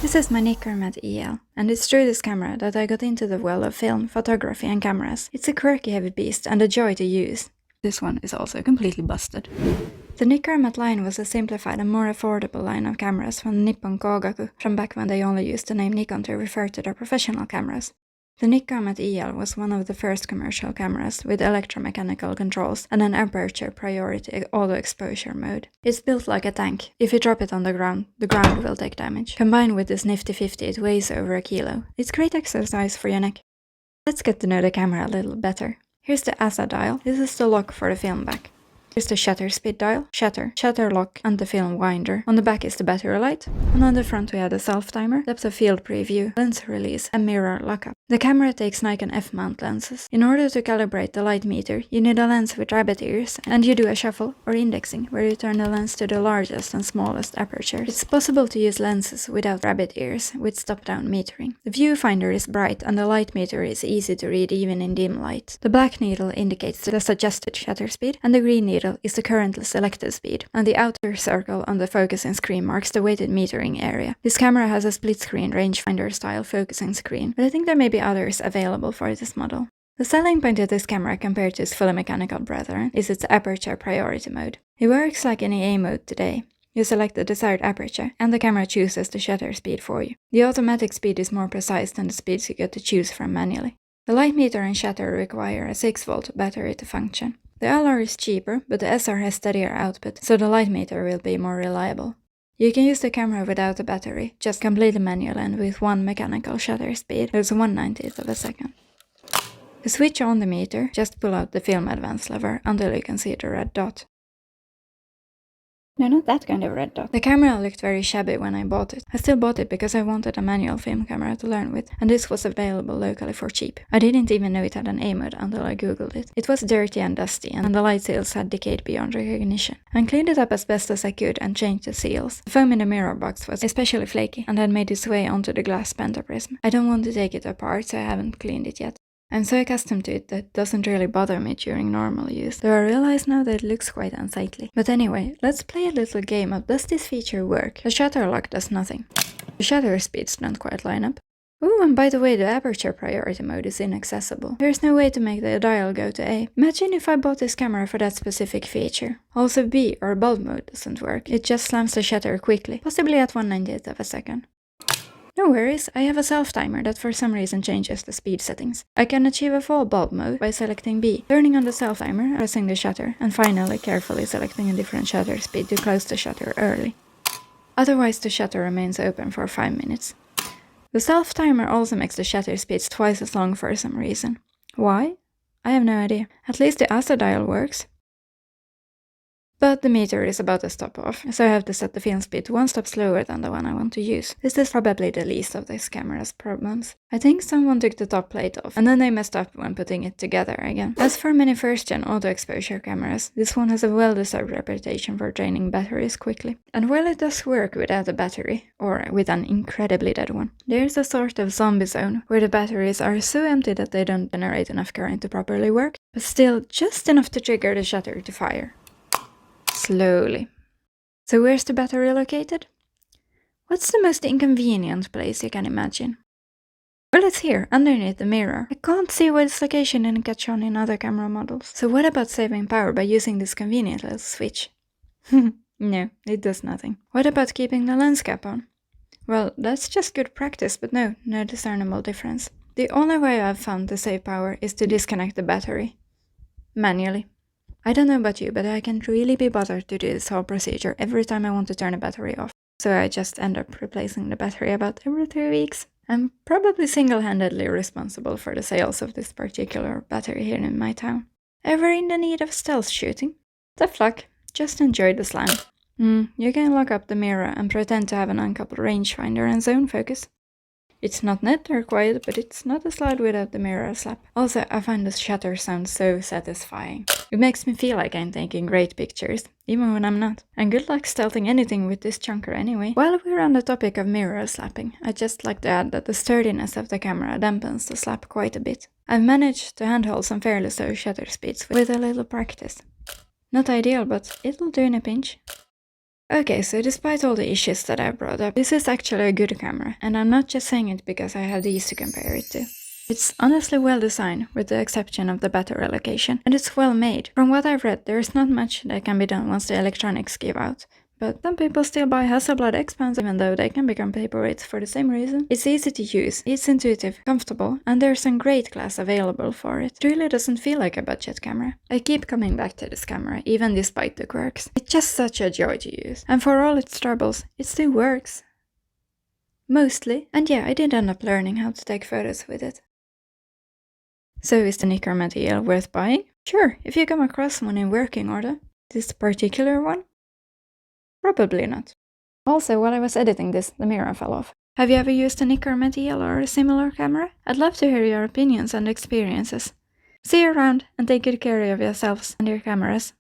This is my Nikkormat EL, and it's through this camera that I got into the world of film, photography and cameras. It's a quirky heavy beast and a joy to use. This one is also completely busted. The Nikkormat line was a simplified and more affordable line of cameras from Nippon Kogaku, from back when they only used the name Nikon to refer to their professional cameras. The Nikkormat EL was one of the first commercial cameras with electromechanical controls and an aperture priority auto exposure mode. It's built like a tank. If you drop it on the ground will take damage. Combined with this nifty 50, it weighs over a kilo. It's great exercise for your neck. Let's get to know the camera a little better. Here's the ASA dial. This is the lock for the film back. Here's the shutter speed dial, shutter lock, and the film winder. On the back is the battery light, and on the front we have the self-timer, depth of field preview, lens release, and mirror lockup. The camera takes Nikon f-mount lenses. In order to calibrate the light meter, you need a lens with rabbit ears, and you do a shuffle or indexing, where you turn the lens to the largest and smallest aperture. It's possible to use lenses without rabbit ears, with stop-down metering. The viewfinder is bright, and the light meter is easy to read even in dim light. The black needle indicates the suggested shutter speed, and the green needle is the currently selected speed, and the outer circle on the focusing screen marks the weighted metering area. This camera has a split-screen rangefinder-style focusing screen, but I think there may be others available for this model. The selling point of this camera compared to its fully mechanical brethren is its aperture priority mode. It works like any A mode today. You select the desired aperture, and the camera chooses the shutter speed for you. The automatic speed is more precise than the speeds you get to choose from manually. The light meter and shutter require a 6-volt battery to function. The LR is cheaper, but the SR has steadier output, so the light meter will be more reliable. You can use the camera without a battery, just completely manual and with one mechanical shutter speed, that's 1/90th of a second. To switch on the meter, just pull out the film advance lever until you can see the red dot. No, not that kind of red dot. The camera looked very shabby when I bought it. I still bought it because I wanted a manual film camera to learn with, and this was available locally for cheap. I didn't even know it had an A mode until I googled it. It was dirty and dusty, and the light seals had decayed beyond recognition. I cleaned it up as best as I could and changed the seals. The foam in the mirror box was especially flaky, and had made its way onto the glass pentaprism. I don't want to take it apart, so I haven't cleaned it yet. I'm so accustomed to it that it doesn't really bother me during normal use, though I realize now that it looks quite unsightly. But anyway, let's play a little game of does this feature work? The shutter lock does nothing. The shutter speeds don't quite line up. Ooh, and by the way, the aperture priority mode is inaccessible. There's no way to make the dial go to A. Imagine if I bought this camera for that specific feature. Also B, or bulb mode, doesn't work. It just slams the shutter quickly, possibly at 1/90th of a second. No worries, I have a self-timer that for some reason changes the speed settings. I can achieve a full bulb mode by selecting B, turning on the self-timer, pressing the shutter, and finally carefully selecting a different shutter speed to close the shutter early. Otherwise the shutter remains open for 5 minutes. The self-timer also makes the shutter speeds twice as long for some reason. Why? I have no idea. At least the ASA dial works. But the meter is about to stop off, so I have to set the film speed to 1 step slower than the one I want to use. This is probably the least of this camera's problems. I think someone took the top plate off, and then they messed up when putting it together again. As for many first-gen auto-exposure cameras, this one has a well-deserved reputation for draining batteries quickly. And while it does work without a battery, or with an incredibly dead one, there's a sort of zombie zone, where the batteries are so empty that they don't generate enough current to properly work, but still just enough to trigger the shutter to fire. Slowly. So where's the battery located? What's the most inconvenient place you can imagine? Well, it's here, underneath the mirror. I can't see where its location didn't catch on in other camera models. So what about saving power by using this convenient little switch? No, it does nothing. What about keeping the lens cap on? Well, that's just good practice, but no discernible difference. The only way I've found to save power is to disconnect the battery. Manually. I don't know about you, but I can't really be bothered to do this whole procedure every time I want to turn the battery off. So I just end up replacing the battery about every 3 weeks. I'm probably single-handedly responsible for the sales of this particular battery here in my town. Ever in the need of stealth shooting? Tough luck. Just enjoy the slam. You can lock up the mirror and pretend to have an uncoupled rangefinder and zone focus. It's not net or quiet, but it's not a slide without the mirror slap. Also, I find the shutter sound so satisfying. It makes me feel like I'm taking great pictures, even when I'm not. And good luck stealthing anything with this chonker anyway. While we're on the topic of mirror slapping, I'd just like to add that the sturdiness of the camera dampens the slap quite a bit. I've managed to handhold some fairly slow shutter speeds with a little practice. Not ideal, but it'll do in a pinch. Okay, so despite all the issues that I brought up, this is actually a good camera, and I'm not just saying it because I have these to compare it to. It's honestly well designed, with the exception of the battery allocation, and it's well made. From what I've read, there is not much that can be done once the electronics give out. But some people still buy Hasselblad X-Pans even though they can become paperweights for the same reason. It's easy to use, it's intuitive, comfortable, and there's some great glass available for it. It really doesn't feel like a budget camera. I keep coming back to this camera, even despite the quirks. It's just such a joy to use, and for all its troubles, it still works. Mostly, and yeah, I did end up learning how to take photos with it. So is the Nikkormat EL worth buying? Sure, if you come across one in working order. This particular one? Probably not. Also, while I was editing this, the mirror fell off. Have you ever used a Nikkormat EL or a similar camera? I'd love to hear your opinions and experiences. See you around, and take good care of yourselves and your cameras.